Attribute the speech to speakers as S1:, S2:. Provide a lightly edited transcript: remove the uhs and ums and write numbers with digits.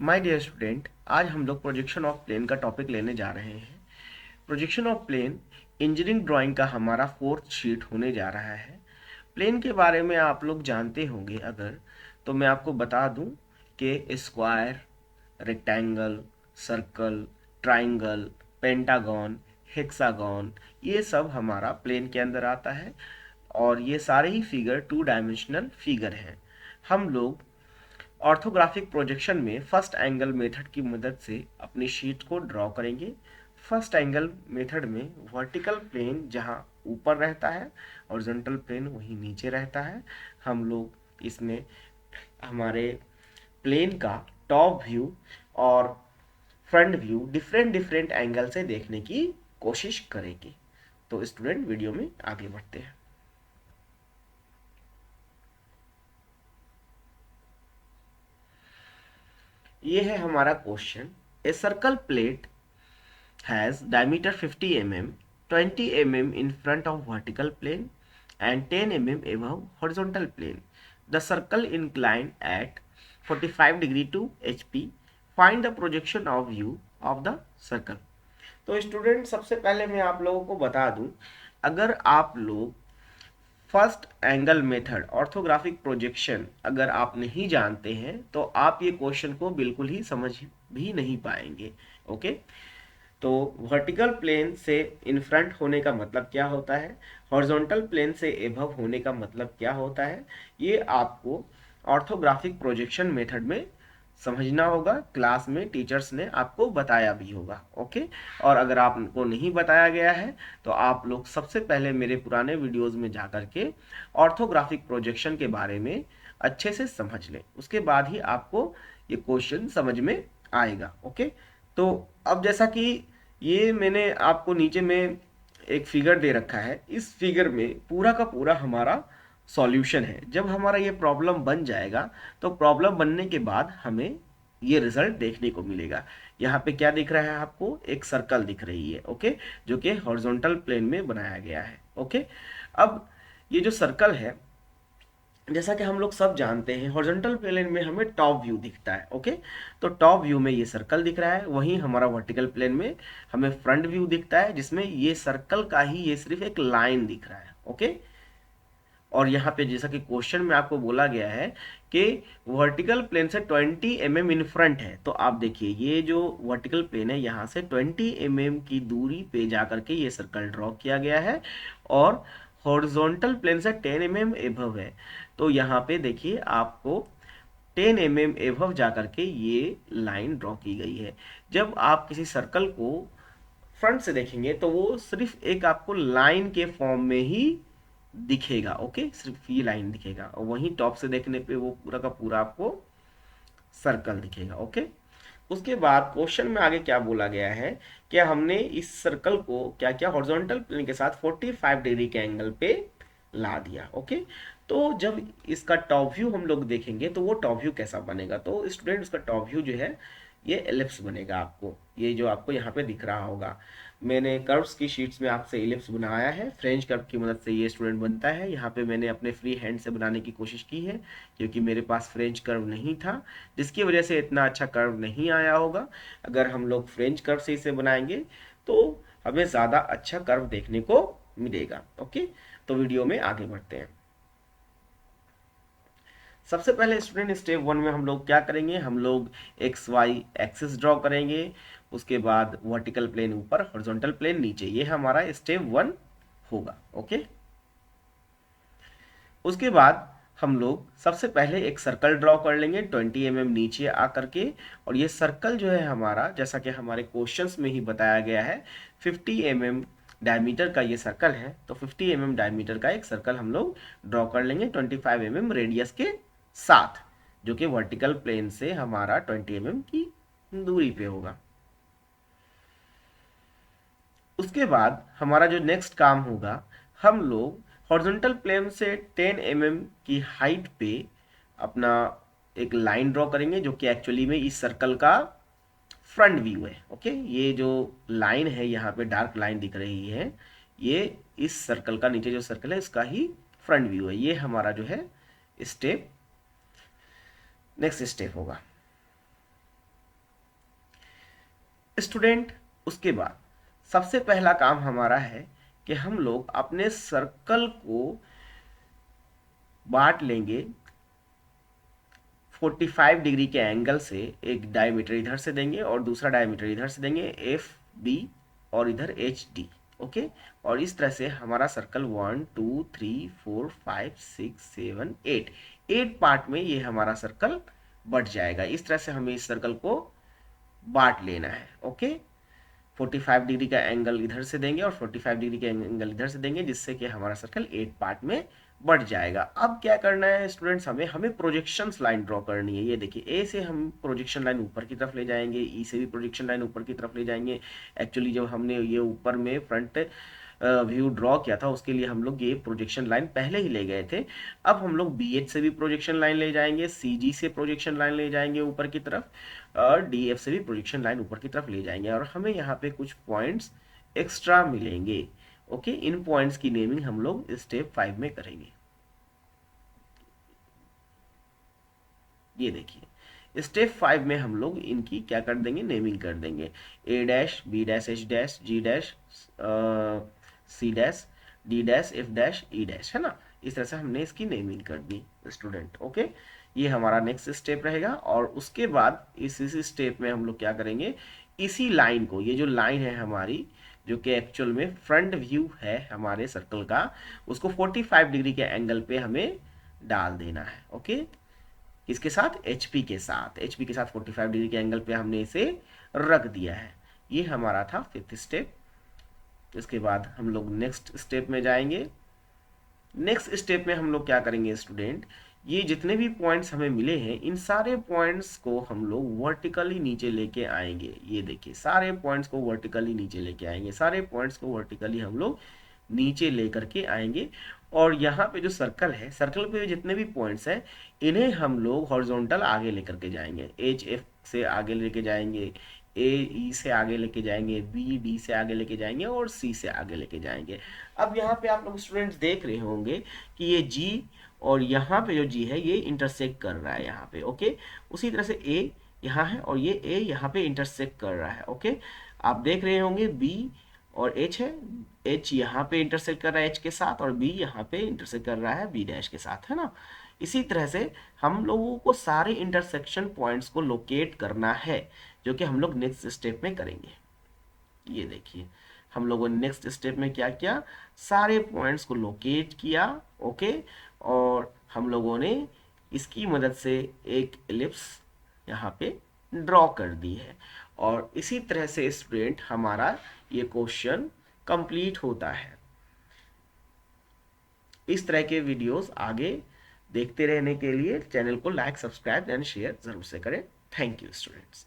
S1: My dear student, आज हम लोग प्रोजेक्शन ऑफ प्लेन का टॉपिक लेने जा रहे हैं। Projection of plane engineering drawing का हमारा फोर्थ शीट होने जा रहा है। प्लेन के बारे में आप लोग जानते होंगे अगर, तो मैं आपको बता दूं कि square, rectangle, circle, triangle, pentagon, hexagon, ये सब हमारा प्लेन के अंदर आता है और ये सारे ही फिगर टू डायमेंशनल फिगर हैं। हम लोग ऑर्थोग्राफिक प्रोजेक्शन में फर्स्ट एंगल मेथड की मदद से अपनी शीट को ड्रॉ करेंगे। फर्स्ट एंगल मेथड में वर्टिकल प्लेन जहां ऊपर रहता है, हॉरिजॉन्टल प्लेन वहीं नीचे रहता है। हम लोग इसमें हमारे प्लेन का टॉप व्यू और front view different different angle से देखने की कोशिश करेंगे। तो स्टूडेंट, वीडियो में आगे बढ़ते हैं। ये है हमारा question. A circle plate has diameter 50 mm, 20 mm in front of vertical plane and 10 mm above horizontal plane. The circle inclined at 45 degree to HP. Find the projection of view of the circle. तो student, सबसे पहले मैं आप लोगों को बता दूं, अगर आप लोग first angle method orthographic projection अगर आप नहीं जानते हैं तो आप ये क्वेश्चन को बिल्कुल ही समझ भी नहीं पाएंगे। ओके, तो वर्टिकल प्लेन से इन फ्रंट होने का मतलब क्या होता है, हॉरिजॉन्टल प्लेन से एबव होने का मतलब क्या होता है, ये आपको ऑर्थोग्राफिक प्रोजेक्शन मेथड में समझना होगा। क्लास में टीचर्स ने आपको बताया भी होगा। ओके, और अगर आपको नहीं बताया गया है तो आप लोग सबसे पहले मेरे पुराने वीडियोस में जाकर के ऑर्थोग्राफिक प्रोजेक्शन के बारे में अच्छे से समझ लें, उसके बाद ही आपको ये क्वेश्चन समझ में आएगा। ओके, तो अब जैसा कि ये मैंने आपको नीचे में एक फिगर दे रखा है, इस फिगर में पूरा का पूरा हमारा सॉल्यूशन है। जब हमारा ये प्रॉब्लम बन जाएगा तो प्रॉब्लम बनने के बाद हमें ये रिजल्ट देखने को मिलेगा। यहाँ पे क्या दिख रहा है आपको, एक सर्कल दिख रही है। ओके, जो कि हॉरिजॉन्टल प्लेन में बनाया गया है। ओके, अब ये जो सर्कल है, जैसा कि हम लोग सब जानते हैं, हॉरिजॉन्टल प्लेन में हमें टॉप व्यू दिखता है। ओके, तो टॉप व्यू में ये सर्कल दिख रहा है, वहीं हमारा वर्टिकल प्लेन में हमें फ्रंट व्यू दिखता है जिसमें ये सर्कल का ही ये सिर्फ एक लाइन दिख रहा है। ओके, और यहाँ पे जैसा कि क्वेश्चन में आपको बोला गया है कि वर्टिकल प्लेन से 20 mm इन फ्रंट है, तो आप देखिए ये जो वर्टिकल प्लेन है यहाँ से 20 mm की दूरी पे जाकर के ये सर्कल ड्रॉ किया गया है और हॉरिजॉन्टल प्लेन से 10 mm एबव है। तो यहाँ पे देखिए आपको 10 mm एबव जाकर के ये लाइन ड्रॉ की गई है। जब आप किसी सर्कल को फ्रंट से देखेंगे तो वो सिर्फ एक आपको लाइन के फॉर्म में ही दिखेगा। ओके, सिर्फ ये लाइन दिखेगा, और वहीं टॉप से देखने पे वो पूरा का पूरा आपको सर्कल दिखेगा। ओके, उसके बाद क्वेश्चन में आगे क्या बोला गया है, क्या हमने इस सर्कल को क्या क्या हॉरिजॉन्टल प्लेन के साथ 45 डिग्री के एंगल पे ला दिया। ओके, तो जब इसका टॉप व्यू हम लोग देखेंगे तो वो टॉप व्यू कैसा बनेगा, तो स्टूडेंट उसका टॉप व्यू जो है ये एलिप्स बनेगा। आपको ये जो आपको यहाँ पे दिख रहा होगा, मैंने कर्व्स की शीट्स में आपसे एलिप्स बनाया है, फ्रेंच कर्व की मदद से ये स्टूडेंट बनता है। यहाँ पे मैंने अपने फ्री हैंड से बनाने की कोशिश की है क्योंकि मेरे पास फ्रेंच कर्व नहीं था, जिसकी वजह से इतना अच्छा कर्व नहीं आया होगा। अगर हम लोग फ्रेंच कर्व से इसे बनाएंगे तो हमें ज़्यादा अच्छा कर्व देखने को मिलेगा। ओके, तो वीडियो में आगे बढ़ते हैं। सबसे पहले स्टूडेंट स्टेप 1 में हम लोग क्या करेंगे, हम लोग एक्स वाई एक्सिस ड्रॉ करेंगे, उसके बाद वर्टिकल प्लेन ऊपर, हॉरिजॉन्टल प्लेन नीचे, ये हमारा स्टेप 1 होगा। ओके, उसके बाद हम लोग सबसे पहले एक सर्कल ड्रॉ कर लेंगे 20 mm नीचे आकर के, और ये सर्कल जो है हमारा, जैसा कि हमारे क्वेश्चंस में ही बताया गया है, 50 mm डायमीटर का ये सर्कल है। तो 50 mm डायमीटर का एक सर्कल हम लोग ड्रॉ कर लेंगे 25 mm रेडियस के साथ, जो कि वर्टिकल प्लेन से हमारा 20 mm की दूरी पे होगा। उसके बाद हमारा जो नेक्स्ट काम होगा, हम लोग हॉरिजॉन्टल प्लेन से 10 mm की हाइट पे अपना एक लाइन ड्रॉ करेंगे जो कि एक्चुअली में इस सर्कल का फ्रंट व्यू है। ओके, ये जो लाइन है यहाँ पे डार्क लाइन दिख रही है, ये इस सर्कल का, नीचे जो सर्कल है इसका ही फ्रंट व्यू है। ये हमारा जो है स्टेप, नेक्स्ट स्टेप होगा। स्टूडेंट उसके बाद सबसे पहला काम हमारा है कि हम लोग अपने सर्कल को बांट लेंगे 45 डिग्री के एंगल से। एक डायमीटर इधर से देंगे और दूसरा डायमीटर इधर से देंगे, एफ बी, और इधर एच डी। ओके, और इस तरह से हमारा सर्कल 1 2 3 4 5 6 7 8 पार्ट में ये हमारा सर्कल बट जाएगा। इस तरह से हमें इस सर्कल को बांट लेना है। ओके, 45 डिग्री का एंगल इधर से देंगे और 45 डिग्री का एंगल इधर से देंगे, जिससे कि हमारा सर्कल 8 पार्ट में बढ़ जाएगा। अब क्या करना है स्टूडेंट्स, हमें प्रोजेक्शंस लाइन ड्रॉ करनी है। ये देखिए, ए से हम प्रोजेक्शन लाइन ऊपर की तरफ ले जाएंगे, ई से भी प्रोजेक्शन लाइन ऊपर की तरफ ले जाएंगे। एक्चुअली जब हमने ये ऊपर में फ्रंट व्यू ड्रॉ किया था उसके लिए हम लोग ये प्रोजेक्शन लाइन पहले ही ले गए थे। अब हम लोग बी एच से भी प्रोजेक्शन लाइन ले जाएंगे, सी जी से प्रोजेक्शन लाइन ले जाएंगे ऊपर की तरफ, और डी एफ से भी प्रोजेक्शन लाइन ऊपर की तरफ ले जाएंगे, और हमें यहाँ पे कुछ पॉइंट्स एक्स्ट्रा मिलेंगे। ओके, इन पॉइंट्स की नेमिंग हम लोग स्टेप 5 में करेंगे। ये देखिए, स्टेप 5 में हम लोग इनकी क्या कर देंगे, नेमिंग कर देंगे। A dash, B dash, H dash, G dash, C dash, D dash, F dash, E dash, है ना। इस तरह से हमने इसकी नेमिंग कर दी स्टूडेंट। ओके, ये हमारा नेक्स्ट स्टेप रहेगा। और उसके बाद इसी स्टेप में हम लोग क्या करेंगे, इसी लाइन को, ये जो लाइन है हमारी, जो कि एक्चुअल में फ्रंट व्यू है हमारे सर्कल का, उसको 45 डिग्री के एंगल पे हमें डाल देना है। ओके, इसके साथ HP के साथ, HP के साथ 45 डिग्री के एंगल पे हमने इसे रख दिया है। ये हमारा था 5th स्टेप। इसके बाद हम लोग नेक्स्ट स्टेप में जाएंगे। नेक्स्ट स्टेप में हम लोग क्या करेंगे स्टूडेंट, ये जितने भी पॉइंट्स हमें मिले हैं इन सारे पॉइंट्स को हम लोग वर्टिकली नीचे लेके आएंगे। ये देखिए, सारे पॉइंट्स को वर्टिकली नीचे लेके आएंगे, सारे पॉइंट्स को वर्टिकली हम लोग नीचे लेकर के आएंगे। और यहाँ पे जो सर्कल है, सर्कल पे जितने भी पॉइंट्स हैं इन्हें हम लोग हॉरिजॉन्टल आगे लेकर के जाएंगे। एच एफ से आगे लेके जाएंगे, ए ई से आगे लेके जाएंगे, बी डी से आगे लेके जाएंगे, और सी से आगे लेके जाएंगे। अब यहाँ पे आप लोग स्टूडेंट्स देख रहे होंगे कि ये जी और यहाँ पे जो जी है ये इंटरसेक्ट कर रहा है यहाँ पे। ओके, उसी तरह से ए यहाँ है और ये ए यहाँ पे इंटरसेक्ट कर रहा है। ओके, आप देख रहे होंगे बी और एच है, एच यहाँ पे इंटरसेक्ट कर रहा है एच के साथ, और बी यहाँ पे इंटरसेक्ट कर रहा है बी डैश के साथ, है ना। इसी तरह से हम लोगों को सारे इंटरसेक्शन पॉइंट्स को लोकेट करना है, जो कि हम लोग नेक्स्ट स्टेप में करेंगे। ये देखिए, हम लोगों ने नेक्स्ट स्टेप में क्या किया, सारे पॉइंट्स को लोकेट किया। ओके, और हम लोगों ने इसकी मदद से एक एलिप्स यहाँ पे ड्रॉ कर दी है। और इसी तरह से स्टूडेंट हमारा ये क्वेश्चन कंप्लीट होता है। इस तरह के वीडियोस आगे देखते रहने के लिए चैनल को लाइक, सब्सक्राइब एंड शेयर जरूर से करें। Thank you students.